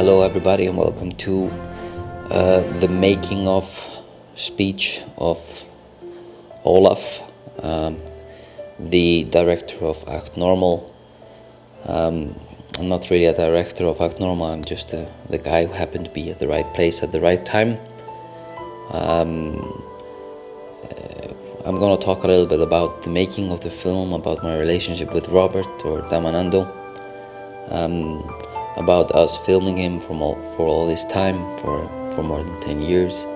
Hello everybody and welcome to the making of speech of Olaf, the director of Act Normal. I'm not really a director of Act Normal, I'm just the guy who happened to be at the right place at the right time. I'm gonna talk a little bit about the making of the film, about my relationship with Robert or Damanando, about us filming him for all this time, for more than 10 years.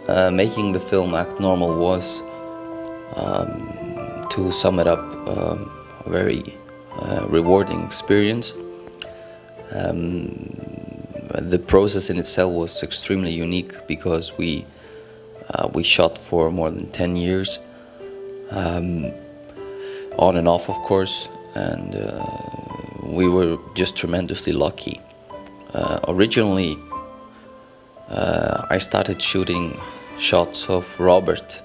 Making the film Act Normal was, to sum it up, a very rewarding experience. The process in itself was extremely unique because we shot for more than 10 years, on and off of course, and we were just tremendously lucky. Originally I started shooting shots of Robert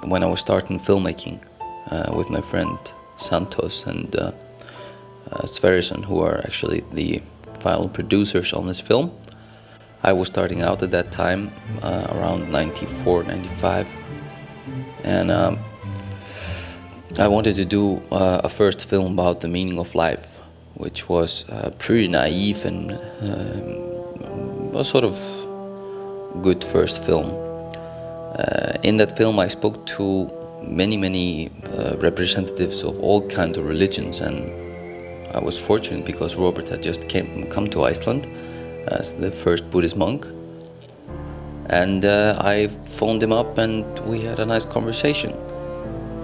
when I was starting filmmaking with my friend Santos and Sverrisson, who are actually the final producers on this film. I was starting out at that time, around 94, 95, and I wanted to do a first film about the meaning of life, which was pretty naive and a sort of good first film. In that film I spoke to many representatives of all kinds of religions, and I was fortunate because Robert had just come to Iceland as the first Buddhist monk, and I phoned him up and we had a nice conversation.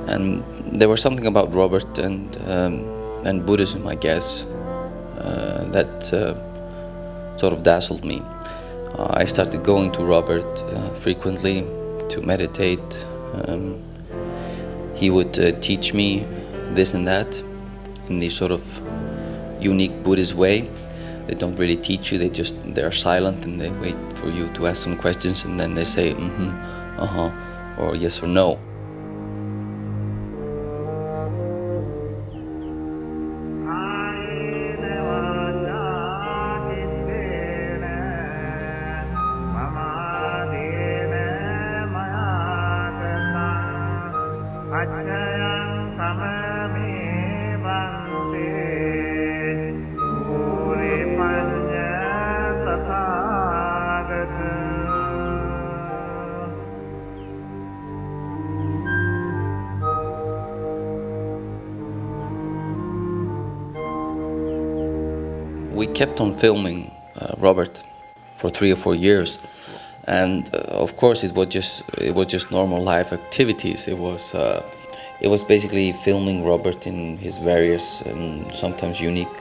And there was something about Robert and Buddhism, I guess, that sort of dazzled me. I started going to Robert frequently to meditate. He would teach me this and that in this sort of unique Buddhist way. They don't really teach you, they're silent and they wait for you to ask some questions, and then they say or yes or no. We kept on filming Robert for 3 or 4 years, and of course it was just normal life activities. It was basically filming Robert in his various and sometimes unique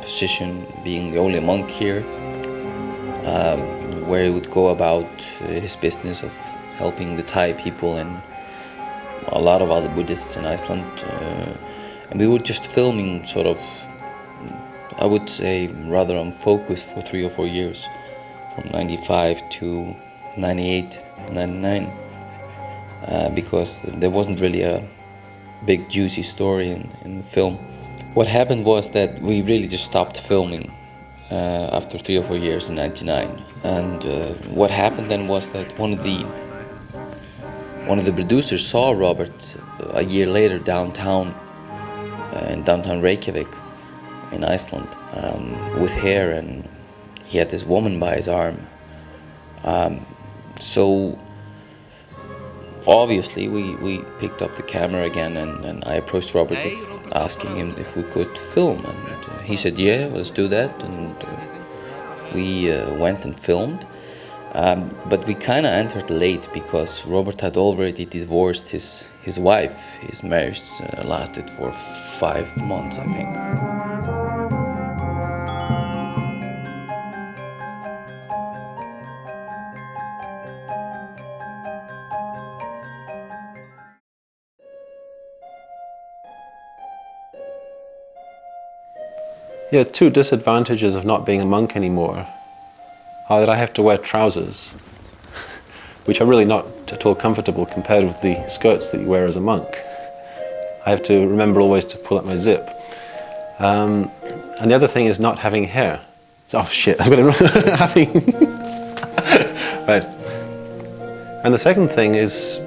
position, being the only monk here, where he would go about his business of helping the Thai people and a lot of other Buddhists in Iceland, and we were just filming sort of, I would say, rather unfocused for 3 or 4 years, from 95 to 98, 99, because there wasn't really a big juicy story in the film. What happened was that we really just stopped filming after 3 or 4 years in 99, and what happened then was that one of the producers saw Robert a year later downtown, in downtown Reykjavik in Iceland, with hair, and he had this woman by his arm. So obviously we picked up the camera again, and I approached Robert asking him if we could film, and he said, yeah, let's do that, and we went and filmed. But we kind of entered late because Robert had already divorced his wife. His marriage lasted for 5 months, I think. Yeah, 2 disadvantages of not being a monk anymore are that I have to wear trousers, which are really not at all comfortable compared with the skirts that you wear as a monk. I have to remember always to pull up my zip. And the other thing is not having hair. Oh shit, I've got it having. Right. And the second thing is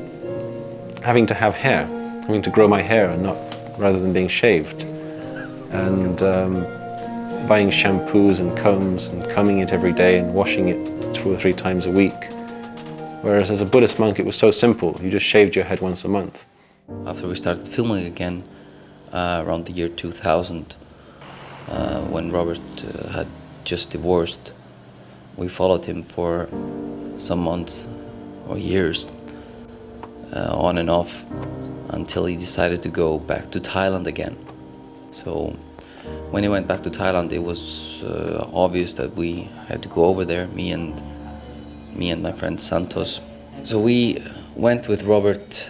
having to have hair, having to grow my hair and not, rather than being shaved. And buying shampoos and combs and combing it every day and washing it 2 or 3 times a week. Whereas as a Buddhist monk, it was so simple. You just shaved your head once a month. After we started filming again, around the year 2000, when Robert had just divorced, we followed him for some months or years, on and off, until he decided to go back to Thailand again. So when he went back to Thailand, it was obvious that we had to go over there, me and my friend Santos. So we went with Robert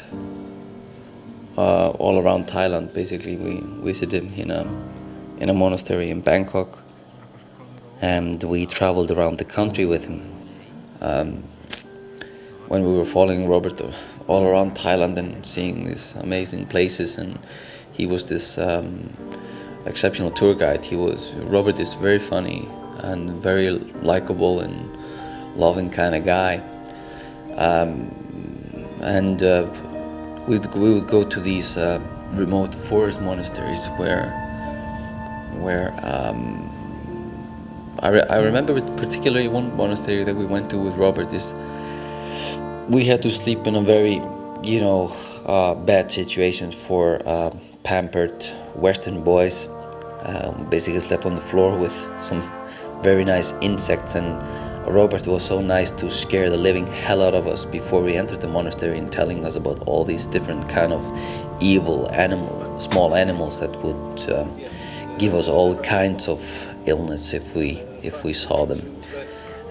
all around Thailand. Basically, we visited him in a monastery in Bangkok, and we traveled around the country with him. When we were following Robert all around Thailand and seeing these amazing places, and he was this exceptional tour guide. Robert is very funny and very likable and loving kind of guy. We would go to these remote forest monasteries where I remember particularly one monastery that we went to with Robert. We had to sleep in a very, bad situation for pampered Western boys. Basically slept on the floor with some very nice insects, and Robert was so nice to scare the living hell out of us before we entered the monastery, and telling us about all these different kind of evil small animals that would give us all kinds of illness if we saw them.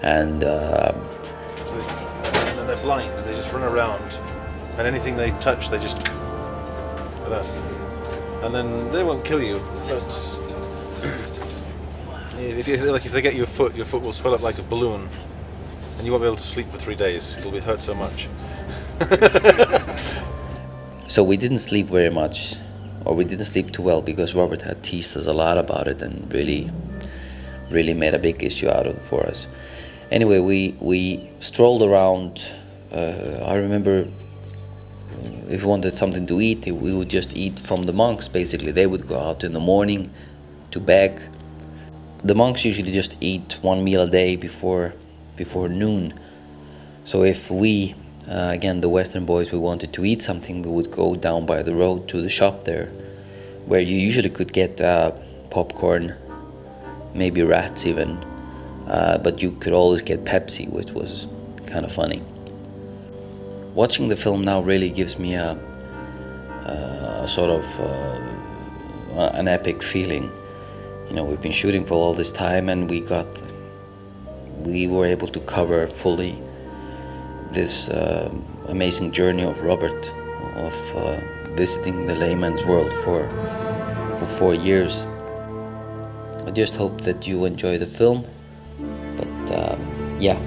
And then they're blind, they just run around, and anything they touch they just like that. And then they won't kill you, but if they get your foot will swell up like a balloon, and you won't be able to sleep for 3 days. It'll hurt so much. So we didn't sleep very much, or we didn't sleep too well, because Robert had teased us a lot about it and really made a big issue out of it for us. Anyway, we strolled around. I remember if we wanted something to eat, we would just eat from the monks. Basically, they would go out in the morning to beg. The monks usually just eat 1 meal a day before noon. So if we, again, the Western boys, we wanted to eat something, we would go down by the road to the shop there, where you usually could get popcorn, maybe rats even, but you could always get Pepsi, which was kind of funny. Watching the film now really gives me a sort of an epic feeling. We've been shooting for all this time, and we were able to cover fully this amazing journey of Robert, of visiting the layman's world for 4 years. I just hope that you enjoy the film, but yeah.